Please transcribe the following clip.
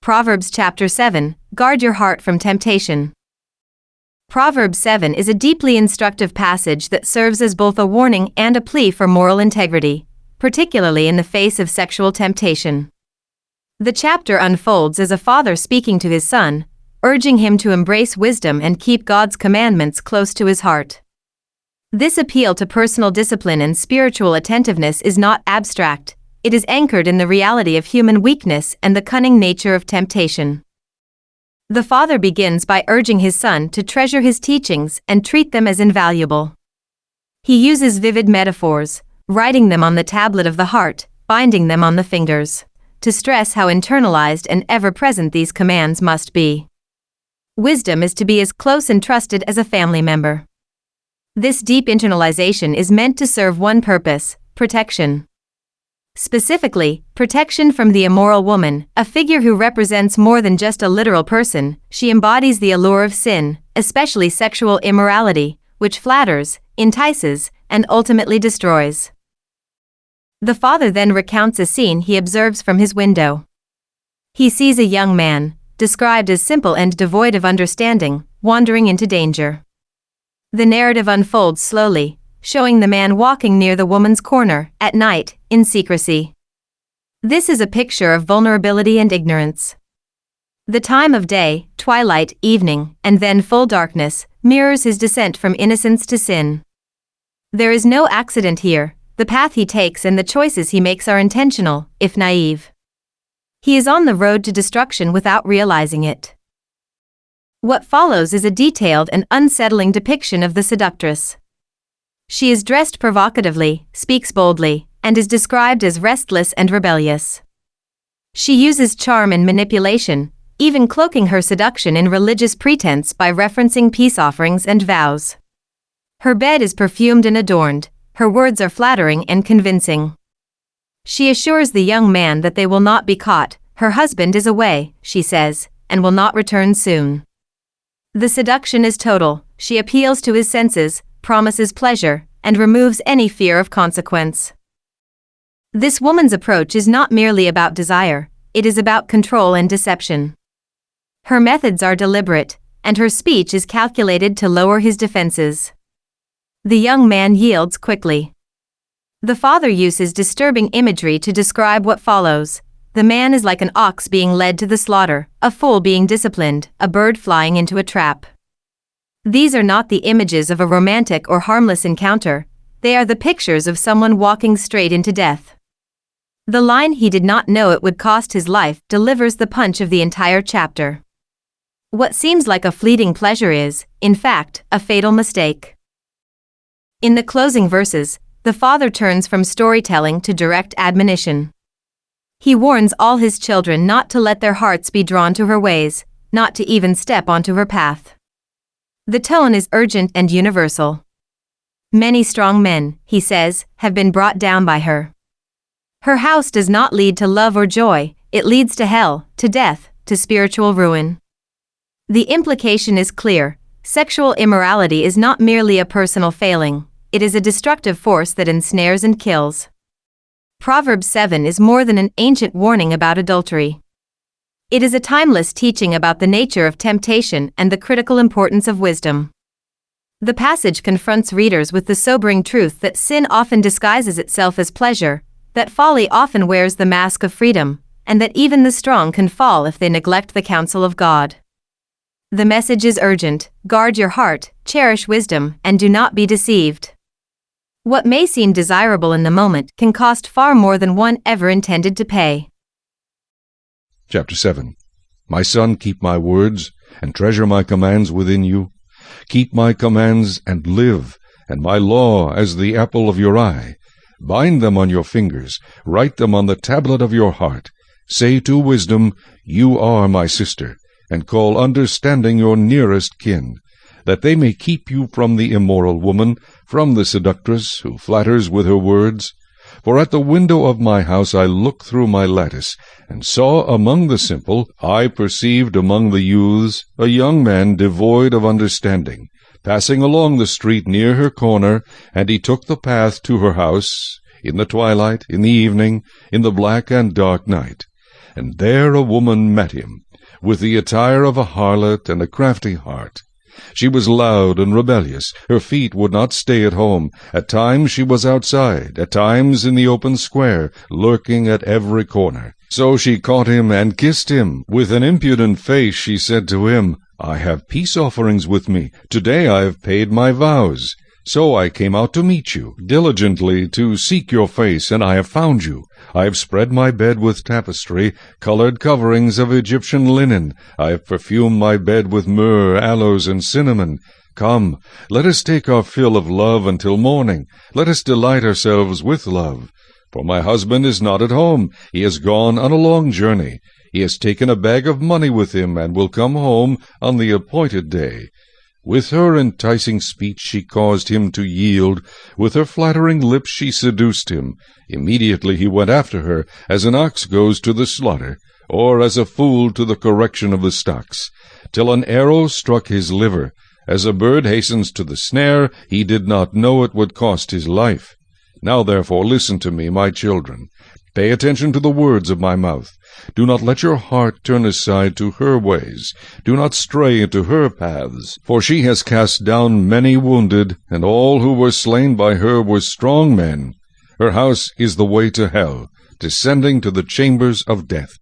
Proverbs chapter 7, Guard your heart from temptation. Proverbs 7 is a deeply instructive passage that serves as both a warning and a plea for moral integrity, particularly in the face of sexual temptation. The chapter unfolds as a father speaking to his son, urging him to embrace wisdom and keep God's commandments close to his heart. This appeal to personal discipline and spiritual attentiveness is not abstract. It is anchored in the reality of human weakness and the cunning nature of temptation. The father begins by urging his son to treasure his teachings and treat them as invaluable. He uses vivid metaphors, writing them on the tablet of the heart, binding them on the fingers, to stress how internalized and ever-present these commands must be. Wisdom is to be as close and trusted as a family member. This deep internalization is meant to serve one purpose: protection. Specifically, protection from the immoral woman, a figure who represents more than just a literal person. She embodies the allure of sin, especially sexual immorality, which flatters, entices, and ultimately destroys. The father then recounts a scene he observes from his window. He sees a young man, described as simple and devoid of understanding, wandering into danger. The narrative unfolds slowly, showing the man walking near the woman's corner, at night, in secrecy. This is a picture of vulnerability and ignorance. The time of day, twilight, evening, and then full darkness, mirrors his descent from innocence to sin. There is no accident here. The path he takes and the choices he makes are intentional, if naive. He is on the road to destruction without realizing it. What follows is a detailed and unsettling depiction of the seductress. She is dressed provocatively, speaks boldly, and is described as restless and rebellious. She uses charm and manipulation, even cloaking her seduction in religious pretense by referencing peace offerings and vows. Her bed is perfumed and adorned, her words are flattering and convincing. She assures the young man that they will not be caught. Her husband is away, she says, and will not return soon. The seduction is total. She appeals to his senses, promises pleasure, and removes any fear of consequence. This woman's approach is not merely about desire, it is about control and deception. Her methods are deliberate, and her speech is calculated to lower his defenses. The young man yields quickly. The father uses disturbing imagery to describe what follows. The man is like an ox being led to the slaughter, a fool being disciplined, a bird flying into a trap. These are not the images of a romantic or harmless encounter, they are the pictures of someone walking straight into death. The line "he did not know it would cost his life" delivers the punch of the entire chapter. What seems like a fleeting pleasure is, in fact, a fatal mistake. In the closing verses, the father turns from storytelling to direct admonition. He warns all his children not to let their hearts be drawn to her ways, not to even step onto her path. The tone is urgent and universal. Many strong men, he says, have been brought down by her. Her house does not lead to love or joy, it leads to hell, to death, to spiritual ruin. The implication is clear: sexual immorality is not merely a personal failing, it is a destructive force that ensnares and kills. Proverbs 7 is more than an ancient warning about adultery. It is a timeless teaching about the nature of temptation and the critical importance of wisdom. The passage confronts readers with the sobering truth that sin often disguises itself as pleasure, that folly often wears the mask of freedom, and that even the strong can fall if they neglect the counsel of God. The message is urgent: guard your heart, cherish wisdom, and do not be deceived. What may seem desirable in the moment can cost far more than one ever intended to pay. Chapter 7. My son, keep my words, and treasure my commands within you. Keep my commands and live, and my law as the apple of your eye. Bind them on your fingers, write them on the tablet of your heart. Say to wisdom, You are my sister, and call understanding your nearest kin, that they may keep you from the immoral woman, from the seductress who flatters with her words. For at the window of my house I looked through my lattice, and saw among the simple, I perceived among the youths, a young man devoid of understanding, passing along the street near her corner, and he took the path to her house, in the twilight, in the evening, in the black and dark night. and there a woman met him, with the attire of a harlot and a crafty heart. She was loud and rebellious. Her feet would not stay at home. At times she was outside, at times in the open square, lurking at every corner. So she caught him and kissed him. With an impudent face she said to him, I have peace offerings with me. Today I have paid my vows. So I came out to meet you, diligently to seek your face, and I have found you. I have spread my bed with tapestry, colored coverings of Egyptian linen. I have perfumed my bed with myrrh, aloes, and cinnamon. Come, let us take our fill of love until morning. Let us delight ourselves with love. For my husband is not at home. He has gone on a long journey. He has taken a bag of money with him, and will come home on the appointed day. With her enticing speech she caused him to yield. With her flattering lips she seduced him. Immediately he went after her, as an ox goes to the slaughter, or as a fool to the correction of the stocks, till an arrow struck his liver. As a bird hastens to the snare, he did not know it would cost his life. Now therefore listen to me, my children. Pay attention to the words of my mouth. Do not let your heart turn aside to her ways. Do not stray into her paths. For she has cast down many wounded, and all who were slain by her were strong men. Her house is the way to hell, descending to the chambers of death.